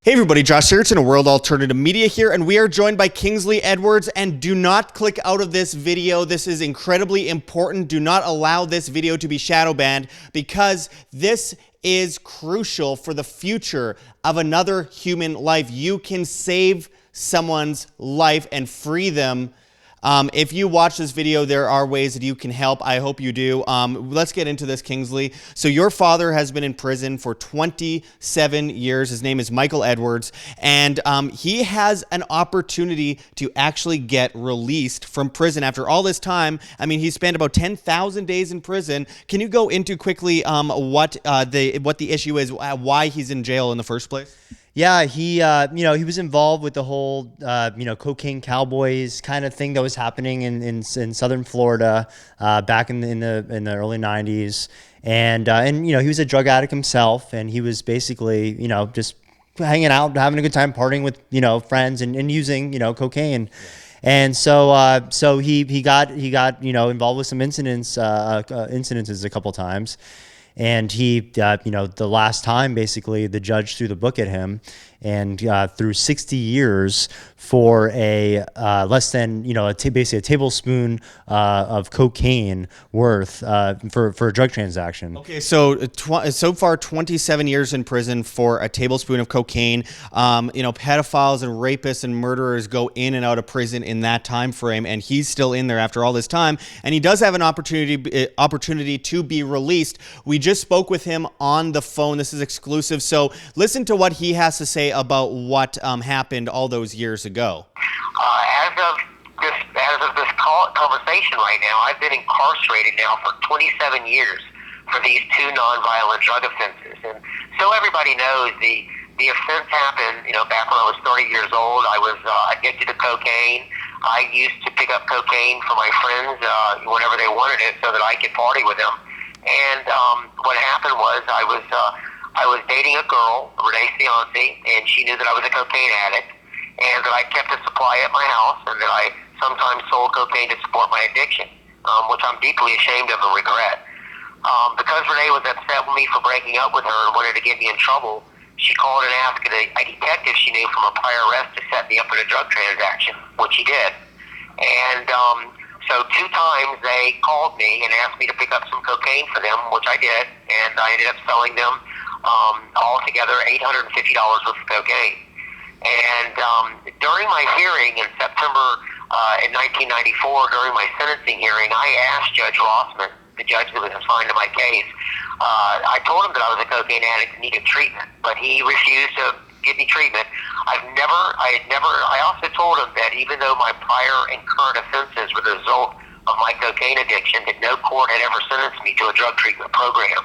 Hey everybody, Josh Sigurdson of World Alternative Media here, and we are joined by Kingsley Edwards. And do not click out of this video. This is incredibly important. Do not allow this video to be shadow banned, because this is crucial for the future of another human life. You can save someone's life and free them. If you watch this video, there are ways that you can help. I hope you do. Let's get into this, Kingsley. So your father has been in prison for 27 years. His name is Michael Edwards, and he has an opportunity to actually get released from prison after all this time. I mean, he spent about 10,000 days in prison. Can you go into quickly what the issue is, why he's in jail in the first place? Yeah, he was involved with the whole cocaine cowboys kind of thing that was happening in southern Florida back in the early 90s, and he was a drug addict himself, and he was basically just hanging out, having a good time, partying with friends and using cocaine. Yeah. And so he got involved with some incidences a couple times. And he, the last time, basically, the judge threw the book at him and threw 60 years for a less than, basically a tablespoon of cocaine worth for a drug transaction. Okay, so so far 27 years in prison for a tablespoon of cocaine. Pedophiles and rapists and murderers go in and out of prison in that time frame, and he's still in there after all this time. And he does have an opportunity to be released. We just spoke with him on the phone. This is exclusive. So listen to what he has to say about what happened all those years ago. As of this conversation right now, I've been incarcerated now for 27 years for these two nonviolent drug offenses. And so everybody knows the offense happened, back when I was 30 years old. I was addicted to cocaine. I used to pick up cocaine for my friends whenever they wanted it so that I could party with them. And what happened was I was dating a girl, Renee's fiance, and she knew that I was a cocaine addict, and that I kept a supply at my house, and that I sometimes sold cocaine to support my addiction, which I'm deeply ashamed of and regret. Because Renee was upset with me for breaking up with her and wanted to get me in trouble, she called and asked a detective she knew from a prior arrest to set me up in a drug transaction, which he did. And so two times they called me and asked me to pick up some cocaine for them, which I did, and I ended up selling them altogether $850 worth of cocaine. And during my hearing in September in 1994, during my sentencing hearing, I asked Judge Rossman, the judge that was assigned to my case, I told him that I was a cocaine addict and needed treatment, but he refused to give me treatment. I also told him that even though my prior and current offenses were the result of my cocaine addiction, that no court had ever sentenced me to a drug treatment program.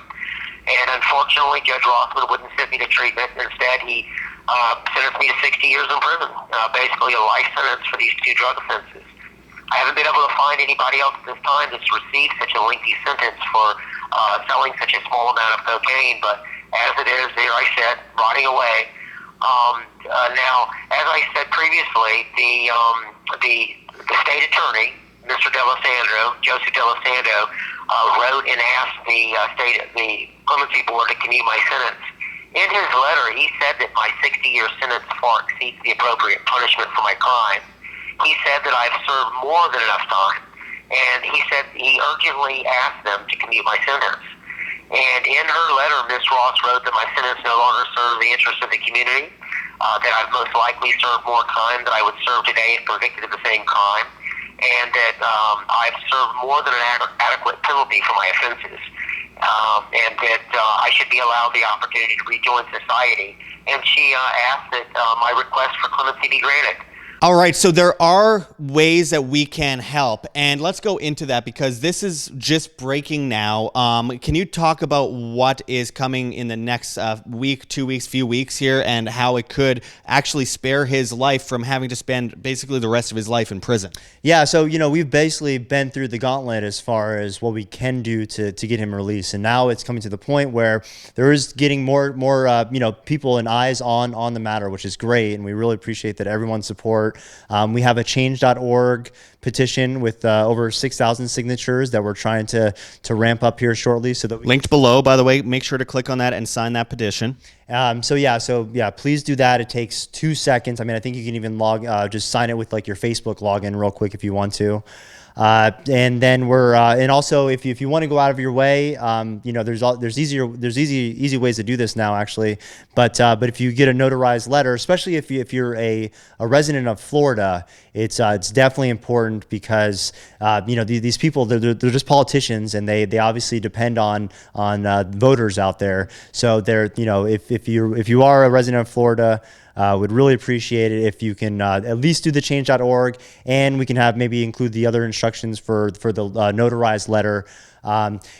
And unfortunately, Judge Rossman wouldn't send me to treatment. Instead, he sentenced me to 60 years in prison, basically a life sentence for these two drug offenses. I haven't been able to find anybody else at this time that's received such a lengthy sentence for selling such a small amount of cocaine, but as it is, there I said, rotting away. Now, as I said previously, the state attorney, Mr. Joseph D'Alessandro, wrote and asked the clemency board to commute my sentence. In his letter, he said that my 60-year sentence far exceeds the appropriate punishment for my crime. He said that I've served more than enough time, and he said he urgently asked them to commute my sentence. And in her letter, Ms. Ross wrote that my sentence no longer serves the interests of the community, that I've most likely served more time than I would serve today if convicted of the same crime, and that I've served more than an adequate penalty for my offenses, and that I should be allowed the opportunity to rejoin society. And she asked that my request for clemency be granted. All right, so there are ways that we can help, and let's go into that because this is just breaking now. Can you talk about what is coming in the next week, 2 weeks, few weeks here, and how it could actually spare his life from having to spend basically the rest of his life in prison? Yeah, so, we've basically been through the gauntlet as far as what we can do to get him released, and now it's coming to the point where there is getting more people and eyes on the matter, which is great, and we really appreciate that everyone's support support. We have a change.org petition with over 6,000 signatures that we're trying to ramp up here shortly, so that linked below, by the way. Make sure to click on that and sign that petition. So yeah, please do that. It takes 2 seconds. I mean, I think you can even just sign it with like your Facebook login real quick if you want to. And then and also if you want to go out of your way, there's easy ways to do this now actually. But if you get a notarized letter, especially if you're a resident of Florida, it's definitely important because these people they're just politicians, and they obviously depend on voters out there. So if you are a resident of Florida, would really appreciate it if you can at least do the change.org, and we can maybe include the other instructions for the notarized letter.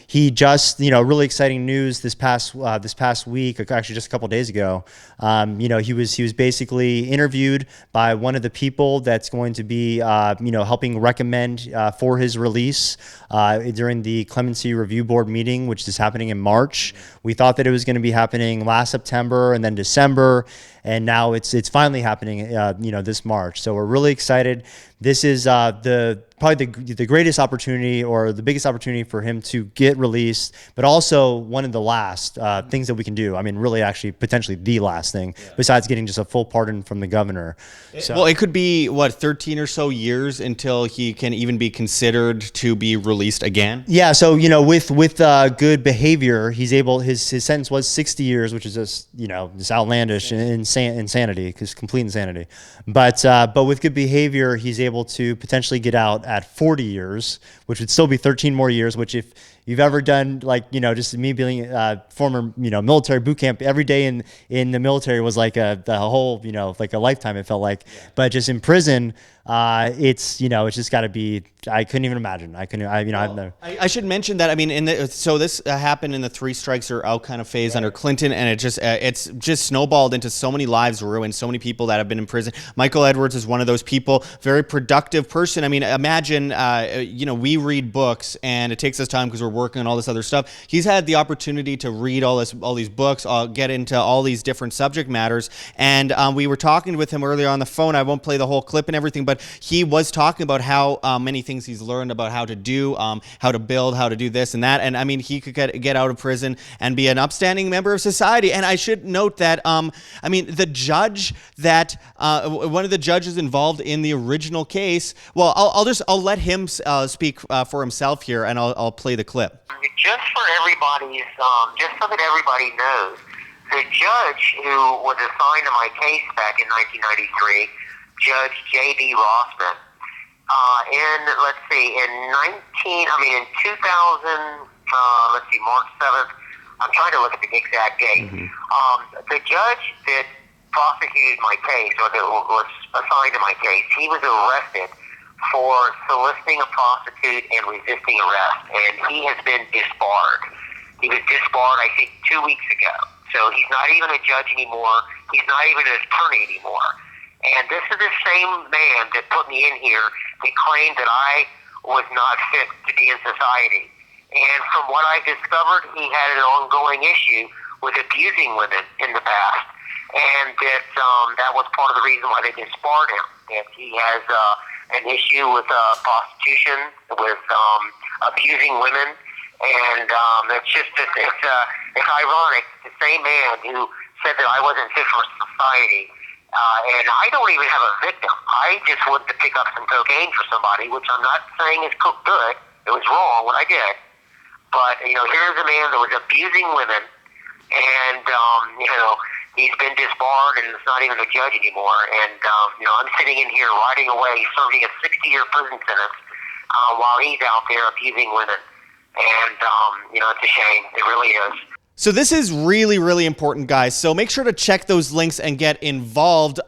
He just, really exciting news this past week, actually just a couple days ago. He was basically interviewed by one of the people that's going to be, helping recommend for his release during the Clemency Review Board meeting, which is happening in March. We thought that it was going to be happening last September and then December, and now it's finally happening, this March. So we're really excited. This is probably the greatest opportunity, or the biggest opportunity for him to get released, but also one of the last things that we can do. I mean, really, actually, potentially the last thing, besides getting just a full pardon from the governor. Well, it could be 13 or so years until he can even be considered to be released again. Yeah. So with good behavior, he's able. His sentence was 60 years, which is just just outlandish insanity, because complete insanity. But with good behavior, he's able to potentially get out at 40 years, which would still be 13 more years, which if you've ever done, just me being former, military boot camp, every day in the military was like the whole, like a lifetime, it felt like. But just in prison, it's just got to be. I couldn't even imagine. I should mention that. I mean, this happened in the 3 strikes or out kind of phase under Clinton, and it's just snowballed into so many lives ruined, so many people that have been in prison. Michael Edwards is one of those people, very productive person. I mean, imagine, we read books, and it takes us time because we're working on all this other stuff. He's had the opportunity to read all these books, get into all these different subject matters, and we were talking with him earlier on the phone. I won't play the whole clip and everything, but he was talking about how many things he's learned about how to do, how to build, how to do this and that. And I mean, he could get out of prison and be an upstanding member of society. And I should note that, the judge that, one of the judges involved in the original case, well, I'll let him speak for himself here, and I'll play the clip. Just for everybody's, just so that everybody knows, the judge who was assigned to my case back in 1993, Judge J.D. Rossman, in 2000, March 7th, I'm trying to look at the exact date. The judge that prosecuted my case, or that was assigned to my case, he was arrested for soliciting a prostitute and resisting arrest, and he has been disbarred. He was disbarred, I think, 2 weeks ago. So he's not even a judge anymore. He's not even an attorney anymore. And this is the same man that put me in here that claimed that I was not fit to be in society. And from what I discovered, he had an ongoing issue with abusing women in the past. And that was part of the reason why they disbarred him. And he has an issue with prostitution, with abusing women. And it's ironic. The same man who said that I wasn't fit for society. And I don't even have a victim. I just wanted to pick up some cocaine for somebody, which I'm not saying is good. It was wrong what I did. But, here's a man that was abusing women, and, he's been disbarred, and it's not even a judge anymore. And, I'm sitting in here riding away, serving a 60-year prison sentence while he's out there abusing women. And, it's a shame. It really is. So this is really, really important, guys. So make sure to check those links and get involved.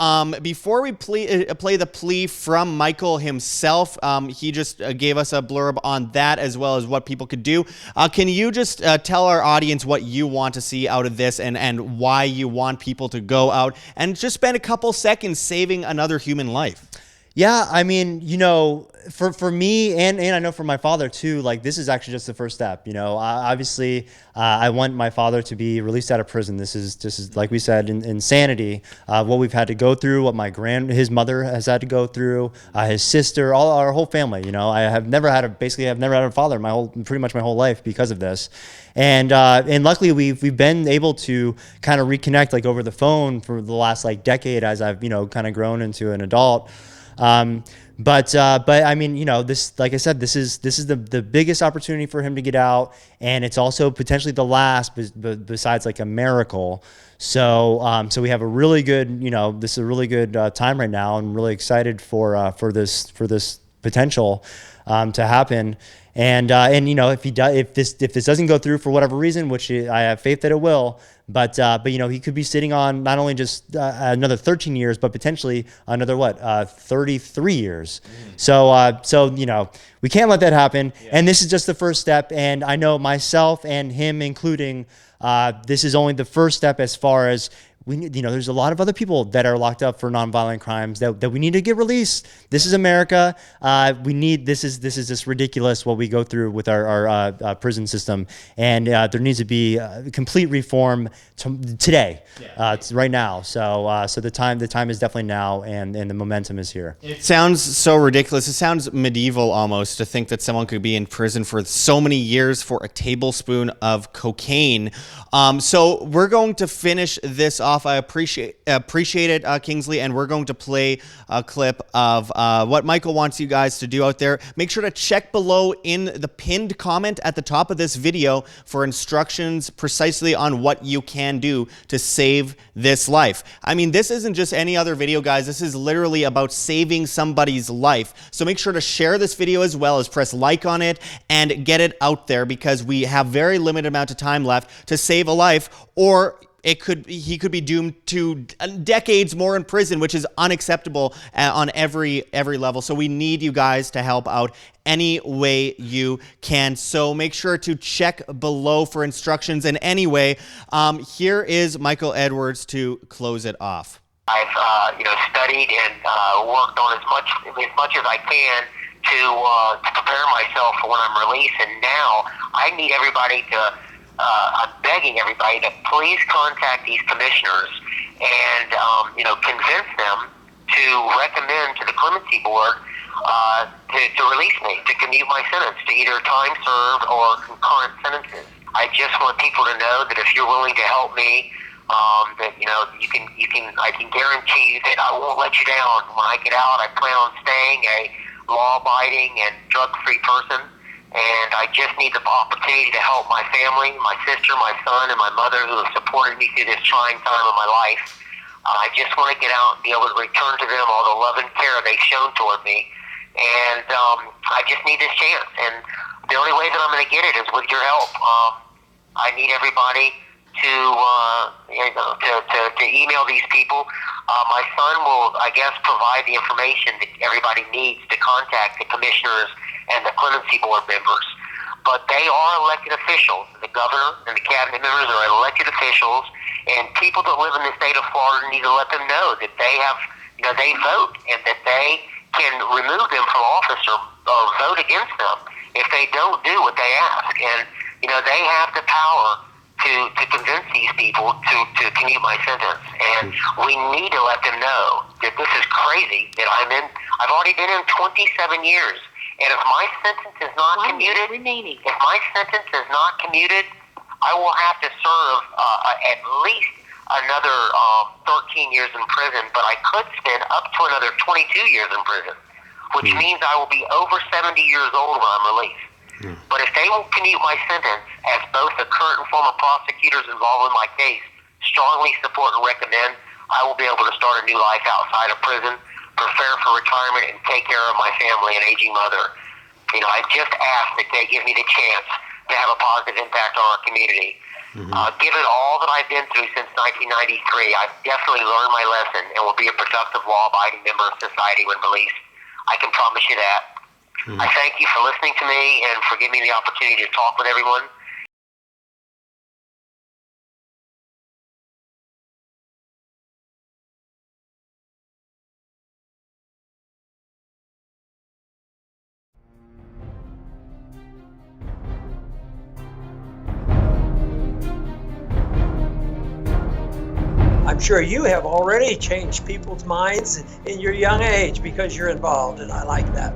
Before we play the plea from Michael himself, he just gave us a blurb on that, as well as what people could do. Can you just tell our audience what you want to see out of this, and why you want people to go out and just spend a couple seconds saving another human life? Yeah, I mean, for me and I know for my father too, like this is actually just the first step. Obviously, I want my father to be released out of prison. This is like we said, insanity. What we've had to go through, what his mother has had to go through, his sister, all our whole family. I have never had a father pretty much my whole life because of this. And luckily we've been able to kind of reconnect like over the phone for the last like decade as I've kind of grown into an adult. But I mean, this, like I said, this is the biggest opportunity for him to get out, and it's also potentially the last, besides like a miracle. So we have a really good, this is a really good time right now. I'm really excited for this potential to happen. And if this doesn't go through for whatever reason, which I have faith that it will, but he could be sitting on not only just another 13 years, but potentially another 33 years. So we can't let that happen. Yeah. And this is just the first step. And I know myself and him including, this is only the first step as far as there's a lot of other people that are locked up for nonviolent crimes that we need to get released. This is America. This is just ridiculous what we go through with our prison system, and there needs to be complete reform today, right now. So the time is definitely now, and the momentum is here. It sounds so ridiculous. It sounds medieval almost to think that someone could be in prison for so many years for a tablespoon of cocaine. So we're going to finish this off. I appreciate it, Kingsley, and we're going to play a clip of what Michael wants you guys to do out there. Make sure to check below in the pinned comment at the top of this video for instructions precisely on what you can do to save this life. I mean, this isn't just any other video, guys. This is literally about saving somebody's life. So make sure to share this video as well as press like on it and get it out there, because we have very limited amount of time left to save a life, or he could be doomed to decades more in prison, which is unacceptable on every level. So we need you guys to help out any way you can. So make sure to check below for instructions. And anyway, here is Michael Edwards to close it off. I've studied and worked on as much as I can to prepare myself for when I'm released. And now I need everybody to. I'm begging everybody to please contact these commissioners and, convince them to recommend to the clemency board to release me, to commute my sentence to either time served or concurrent sentences. I just want people to know that if you're willing to help me, that I can guarantee you that I won't let you down. When I get out, I plan on staying a law-abiding and drug-free person. And I just need the opportunity to help my family, my sister, my son, and my mother, who have supported me through this trying time of my life. I just want to get out and be able to return to them all the love and care they've shown toward me. And I just need this chance. And the only way that I'm going to get it is with your help. I need everybody to email these people. My son will, I guess, provide the information that everybody needs to contact the commissioners and the clemency board members. But they are elected officials. The governor and the cabinet members are elected officials, and people that live in the state of Florida need to let them know that they have, they vote, and that they can remove them from office or vote against them if they don't do what they ask. And, they have the power to convince these people to commute my sentence. And we need to let them know that this is crazy, that I've already been in 27 years. And if my sentence is not commuted, I will have to serve at least another 13 years in prison, but I could spend up to another 22 years in prison, which means I will be over 70 years old when I'm released. But if they will commute my sentence, as both the current and former prosecutors involved in my case strongly support and recommend, I will be able to start a new life outside of prison, prepare for retirement, and take care of my family and aging mother. I just ask that they give me the chance to have a positive impact on our community. Given all that I've been through since 1993, I've definitely learned my lesson and will be a productive, law-abiding member of society when released. I can promise you that. I thank you for listening to me and for giving me the opportunity to talk with everyone. I'm sure you have already changed people's minds in your young age because you're involved, and I like that.